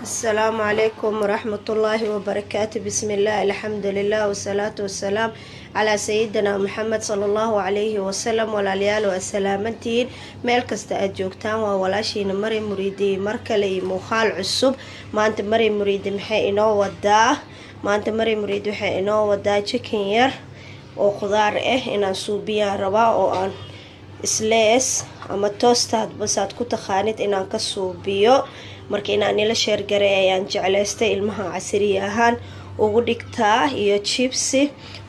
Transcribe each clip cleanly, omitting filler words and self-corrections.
السلام عليكم ورحمة الله وبركاته. بسم الله الحمد لله والصلاة والسلام على سيدنا محمد صلى الله عليه وسلم. walaalyaal waa salaamantihiin meel kasta aad joogtaan. waa walaashiina Mari Muriidi mar kale iyo muuqaal cusub. maanta Mari Muriidi maxay inoo wadaa chicken yar oo khudaar ah inaan suubiyaan rabaa oo aan islees ama toastad basaad ku taqaanid inaan ka suubiyo. marka inaan ila sheer garay ayaan jeclaystay ilmaha casriye ahaan ugu dhigtaa iyo chipsi.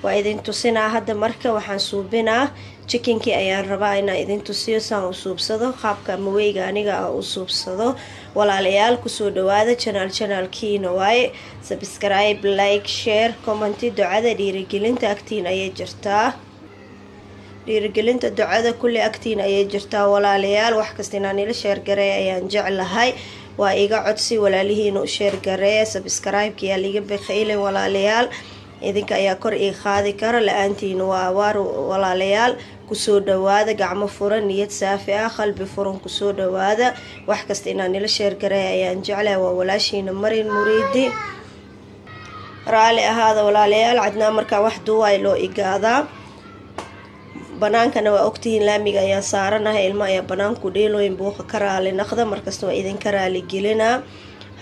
waa idin tusinaa hadda. marka waxaan suubinaa chickenkii ayaan rabaa inaan idin tusiyo saan u suubsado, qaabka maweyga aniga aan u suubsado. walaalayaal kusoo dhawaada channelkiina waaye. subscribe, like, share, comment. ducada dhiirigelinta agtiin ayay jirtaa. dhiirigelinta ducada kulli agtiin ayay jirtaa walaalayaal. wax kasta inaan ila sheer garay ayaan jeclahay. waa iga codsi walaalihiina u sheer gareeya. subscribe-ka yaa liga bakhayle walaalayaal. idinka ayaa kor ii qaadi kara, la-aantiina waa awaar walaalayaal. kusoo dhawaada gacmo furan, niyad saafi ah, qalbi furan kusoo dhawaada. wax kasta inaan ila sheer gareeya ayaan jeclahay. waa walaashiina Mari Muriidi. raali ahaada walaalayaal. cadnaa markaa wax duwaay loo igaadaa. banaankana waa ogtihiin laamiga ayaan saaranahay. ilma ayaa banaanku dheelooyin buuqa ka raali naqda. markasta waa idinka raali gelinaa.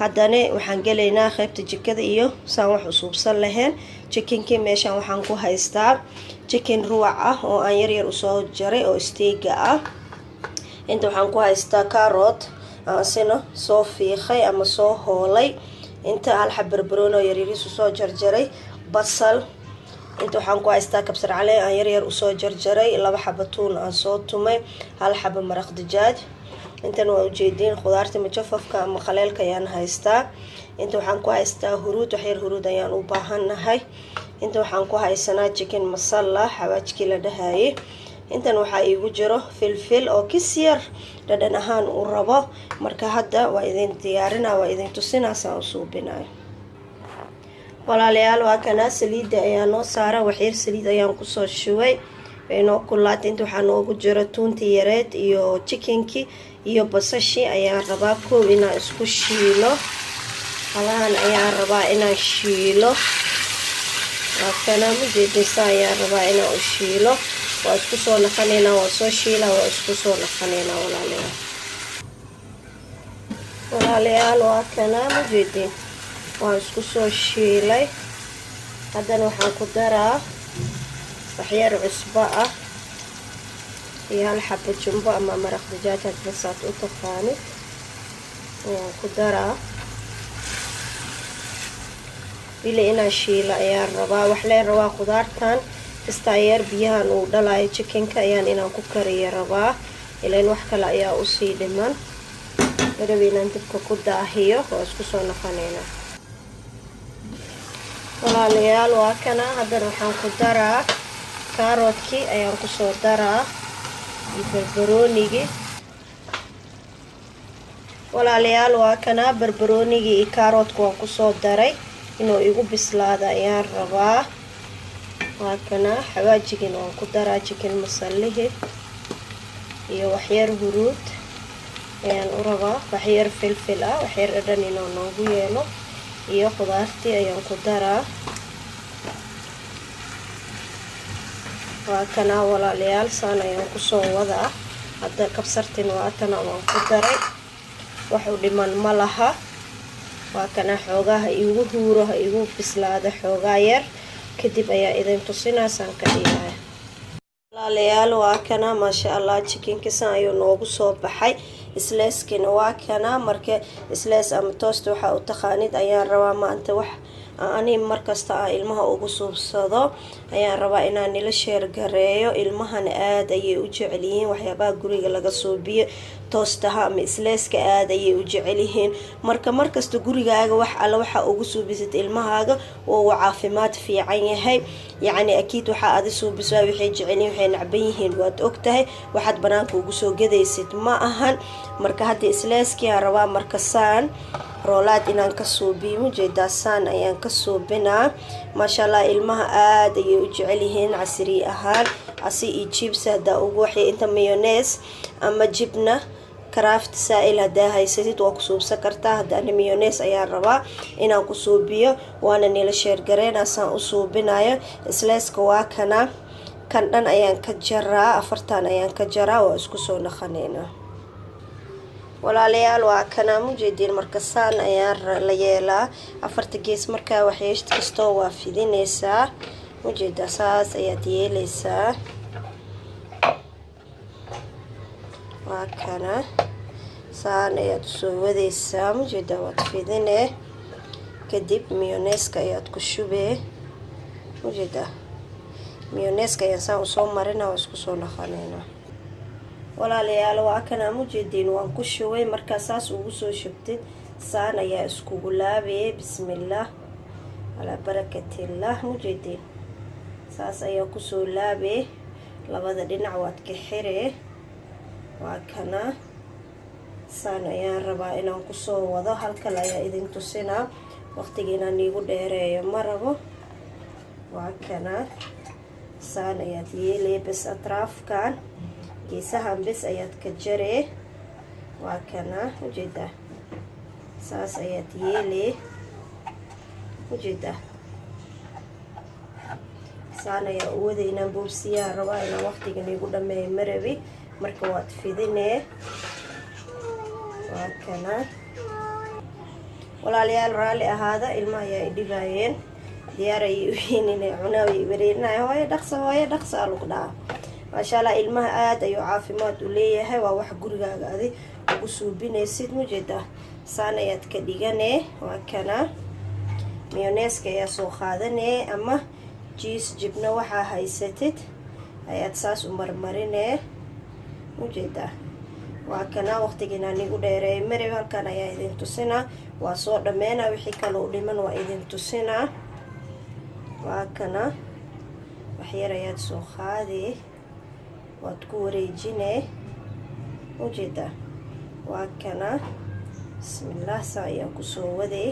haddana waxaan gelaynaa qaybta jikada iyo saan wax usuubsan lahayn. chickenkii meeshaan waxaan ku haystaa chicken ruwac ah oo aan yaryar usoo jaray oo steega ah. inta waxaan ku haystaa carrot aansina soo fiiqay ama soo hoolay. inta hal xab barbarooni oo yaryariis usoo jarjaray. basal. inta waxaan ku haystaa kabsar caleen aan yaryar usoo jarjaray. 2 xabo tuun aan soo tumay. 1 xabo maraq dijaaj. intan waa ujeediin khudaarta majafafka ama khaleelka ayaan haystaa. inta waxaan ku haystaa huruud, wax yar huruud ayaan u baahanahay. inta waxaan ku haysanaa chicken masala, xawaajkii la dhahaye. intan waxaa iigu jiro filfil oo kis yar dhadhan ahaan u rabo. marka hadda waa idin diyaarinaa, waa idin tusinaa saan u suubinayo. walaalayaal waa kana saliida ayaa noo saaran. waxyar saliid ayaan kusoo shubay inoo kulaatay. inta waxaa noogu jiro tuuntii yareed iyo chickenkii iyo basashii ayaan rabaa koob inaan isku shiilo. halahan ayaan rabaa inaan shiilo. waa kana mujeedisa ayaan rabaa inaan u shiilo. waa isku soo naqanaynaa, waa soo shiilaa, waa isku soo naqanaynaa walaalayaal. waa kana mujeedin waan isku soo shiilay. haddana waxaan ku daraa waxyar cusbo ah iyo 1 xabo jumbo ama maraq dijaaj basaad u taqaanid ayaan ku daraa. bili inaan shiilo ayaan rabaa. wax leen rabaa khudaartan kastaayeer biyahan uu dhalayo chickenka ayaan inaan ku kariyo rabaa. ilaan wax kale ayaa usii dhiman. marabi inaan dibka ku daahiyo. waa isku soo naqanaynaa walaalayaal. waa kana haddana waxaan ku daraa kaaroodkii ayaan kusoo daraa iyo barbaroonigii. walaalayaal waa kana barbaroonigii iyo kaaroodka waan kusoo daray inuu igu bislaado ayaan rabaa. waa kana xawaajigiina waan ku daraa, chicken masalihii iyo waxyar huruud ayaan u rabaa. waxyar filfil ah, waxyar dhadhan inuu noogu yeelo iyo khudaartii ayaan ku daraa. waa kana walaalayaal saan ayaan kusoo wadaa. hadda kabsartin waatana waan ku daray. wax u dhiman ma laha. waa kana xoogaha igu huuro, ha igu bislaada xoogaa yar kadib ayaa idin tusinaa saan ka dhigaya walaalayaal. waa kana maasha allah chickenka saan ayuu noogu soo baxay. isleeskina waa kana. marka islees ama toast waxaa u taqaanid ayaan rabaa maanta wax ani markasta aan ilmaha ugu suubsado ayaan rabaa inaan ila sheer gareeyo. ilmahana aad ayay u jecel yihiin waxyaabaha guriga laga suubiyo. toostaha ama isleeska aad ayay u jecel yihiin. marka markasta gurigaaga wax alla waxa ugu suubisad ilmahaaga oo uu caafimaad fiican yahay. yacni akiid waxaa adi suubisaa waxay jecel yihiin, waxay nacban yihiin waad ogtahay. waxaad banaanka ugu soo gadaysid ma ahan. marka hadda isleeskii aan rabaa marka saan roolaad inaan ka suubiyo. mujeedaa saan ayaan ka suubinaa. maasha allah ilmaha aad ayay u jecel yihiin casri ahaan. asi iyo jibs haddaa ugu waxay inta mayonnaise ama jibna craft saail hadaa haysatid waa ku suubsan kartaa. hadana mayonnaise ayaan rabaa inaan ku suubiyo waana nila share gareynaa saan u suubinayo. sliceka waa kana kan dhan ayaan ka jaraa, afartan ayaan ka jaraa, waa isku soo naqaneynaa. walaalayaal waa kana mujeedin marka saan ayaan la yeelaa. afarta gees markaa waxyeesh kastoo waa fidinaysaa, mujeeda saas ayaad yeelaysaa. waa kana saan ayaad soo wadaysaa, mujeeda waad fidinee kadib mayonnaise ayaad ku shubee. mujeeda mayonnaise ayaan saan usoo marinaa, waa isku soo naqaneynaa. walaalayaal waa kana mujeedin waan ku shubay. markaa saas ugu soo shubtid saan ayaa iskugu laabee. bismillah alaa barakatillah. mujeedin saas ayaa kusoo laabee, labada dhinac waad ka xiree. waa kana saan ayaan rabaa inaan kusoo wado, halkal ayaa idin tusinaa waqtiga inaan iigu dheereeyo ma rabo. waa kana saan ayaad yeelee, bes atraafkan geesahan bes ayaad ka jaree. waa kana ujeeda saas ayaad yeelee, ujeeda saan ayaa u wada inaan boobsiyaa rabaa inaan waqtigan iigu dhameeyo marabi. marka waad fidinee. waa kana walaalayaal raali ahaada, ilmaha ayaa i dhibaayeen, diyaar ayay u yihiin inay cunaa way wareerinaya. hooyo dhaqsa lagu dhahaa. maasha allah ilmaha aad ayuu caafimaad u leeyahay, waa wax gurigaaga adi ugu suubinaysid. mujeeda saan ayaad ka dhiganee. waa kana mayonnaise ayaa soo qaadanee ama cheese jibna waxaa haysatid ayaad saas u marmarinee. mujeeda waa kana waqtigiina nigu dheereeyay marib. halkan ayaa idin tusinaa, waa soo dhameynaa, wixii kale u dhiman waa idin tusinaa. waa kana waxyar ayaad soo qaadee, waad ku wareejinee. mujeeda waa kana bismillah saa ayaan kusoo wadee.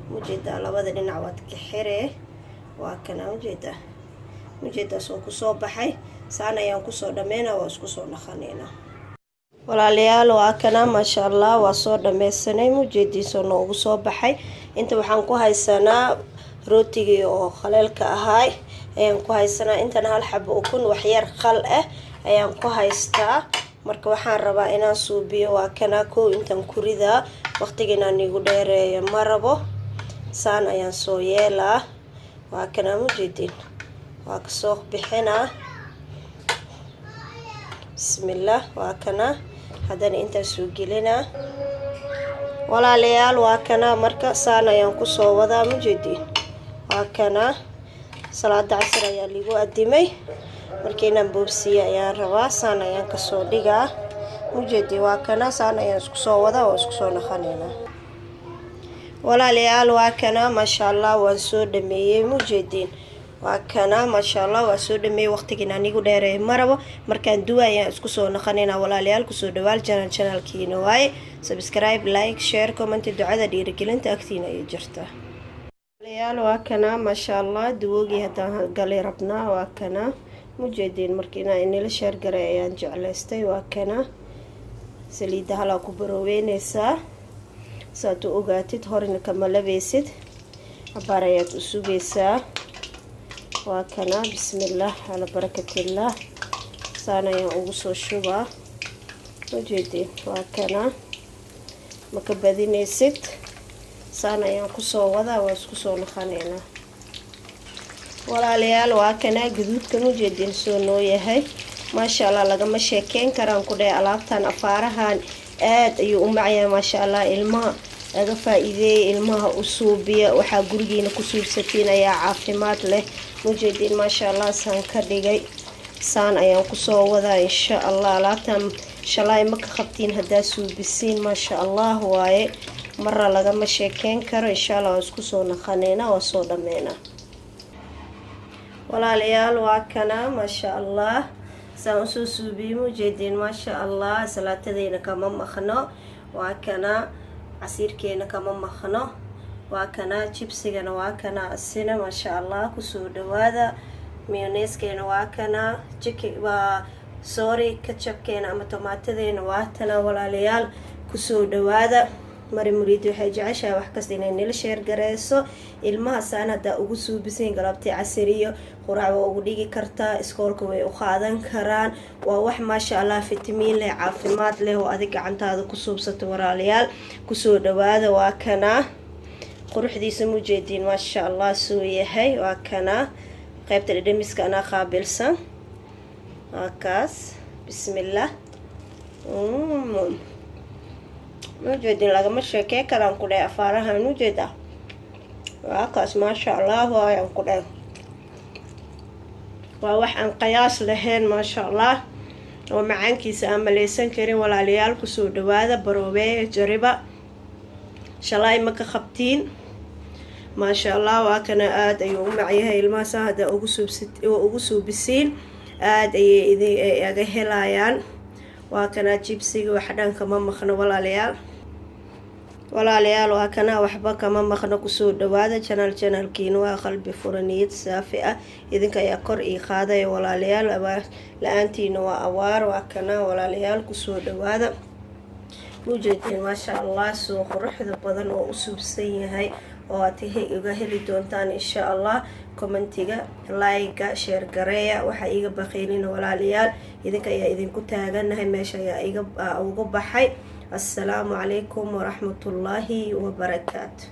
mujeeda labada dhinac waad ka xiree. waa kana mujeedaas oo kusoo baxay. saan ayaan kusoo dhameynaa, waa isku soo naqaneynaa. walaalayaal waa kana maasha allah waa soo dhameysanay. mujeediisoo noogu soo baxay. inta waxaan ku haysanaa rootigii oo khaleelka ahaay ayaan ku haysanaa. intana hal xabo ukun waxyar qal ah ayaan ku haystaa. marka waxaan rabaa inaan suubiyo. waa kana kow intaan ku ridaa, waqtiga inaan iigu dheereeyo ma rabo. saan ayaan soo yeelaa. waa kana mujeedin waa kasoo bixinaa. bismillah waa kana haddana intaan soo gelinaa. walaalayaal waa kana marka saan ayaan kusoo wadaa. mujeedin waa kana salaada casr ayaa liigu adimay, markii inaan boobsiyo ayaan rabaa. saan ayaan kasoo dhigaa. mujeedin waa kana saan ayaan isku soo wadaa, waa isku soo naqaneynaa. walaalayaal waa kana maasha allah waan soo dhameeyey. mujeedin waa kana maasha allah waa soo dhameeyey, waqtigiina anigu dheereey ma rabo. markaan duwa ayaan isku soo naqaneynaa. walaalayaal kusoo dhawaal channelkiina waaye. subscribe, like, share, comment, ducada dhiirigelinta agtiina ay jirta. walaalayaal waa kana maasha allah duwoogii haddaan galay rabnaa. waa kana mujeedin markiina inila share garay ayaan jeclaystay. waa kana saliida halaa ku barooweynaysaa saad u ogaatid, horena kama labeysid, cabaar ayaad u sugaysaa. waa kana bismillah ala barakatillah. saan ayaan ugu soo shubaa. ujeedin waa kana maka badinaysid. saan ayaan kusoo wadaa, waa isku soo naqaneynaa. walaalayaal waa kana gaduudka mujeedin soo noo yahay. maasha allah lagama sheekeyn karaan ku dhahay. alaabtan afaarahan aad ayuu u macyaa maasha allah. ilmaha laga faa'iideeyay, ilmaha u suubiya, waxaa gurigiina ku suubsatiin ayaa caafimaad leh. mujeedin maasha allah saan ka dhigay. saan ayaan kusoo wadaa insha allah. alaabtan shalay ma ka qabtiin haddaa suubisiin maasha allah waaye, marra lagama sheekeyn karo. insha allah waa isku soo naqaneynaa, waa soo dhameynaa. walaalayaal waa kana maasha allah saan usoo suubiyey. mujeedin maasha allah salaatadeyna kama maqno. waa kana casiirkeena kama maqno. waa kana jibsigana waa kana asina maasha allah kusoo dhawaada. mayonnaise-keena waa kana waa sorry ketchupkeena ama tomaatadeena waa tana walaalayaal kusoo dhawaada mari muriid waxay jeceshahay wax kasta inay nila sheer gareyso ilmaha saan haddaa ugu suubisayn galabtii casiriyo quraac waa ugu dhigi kartaa iskoolka way u qaadan karaan waa wax maasha allah fitamiin leh caafimaad leh oo adig gacantaada ku suubsato walaalayaal kusoo dhawaada waa kana quruxdiisa mujeediin maasha allah soo yahay waa kana qaybta dhadhamiska anaa qaabilsan kaas bismillah mujeedin lagama sheekey karaan ku dhahay afaarahan mujeeda waa kaas maasha allah waayaan ku dhahay waa wax aan qiyaas lahayn maasha allah oo macaankiisa aan maleysan karin walaalayaal kusoo dhawaada baroobeeya jariba shalay ma ka qabtiin maasha allah waa kana aad ayuu u macyahay ilmaha saa hadda ugu suubisiin aad ayay aga helayaan waa kana jibsiga wax dhan kama maqno walaalayaal waa kana waxba kama maqno kusoo dhawaada channelkiina waa qalbi furaniyad saafi ah idinka ayaa kor ii qaadaya walaalayaal la-aantiina waa awaar waa kana walaalayaal kusoo dhawaada mujeedin maasha allah soo quruxda badan oo u suubsan yahay oo aad iga heli doontaan insha allah commentiga like share gareeya waxa iga baqiilina walaalayaal idinka ayaa idinku taaganahay meesha ayaa uga baxay السلام عليكم ورحمة الله وبركاته.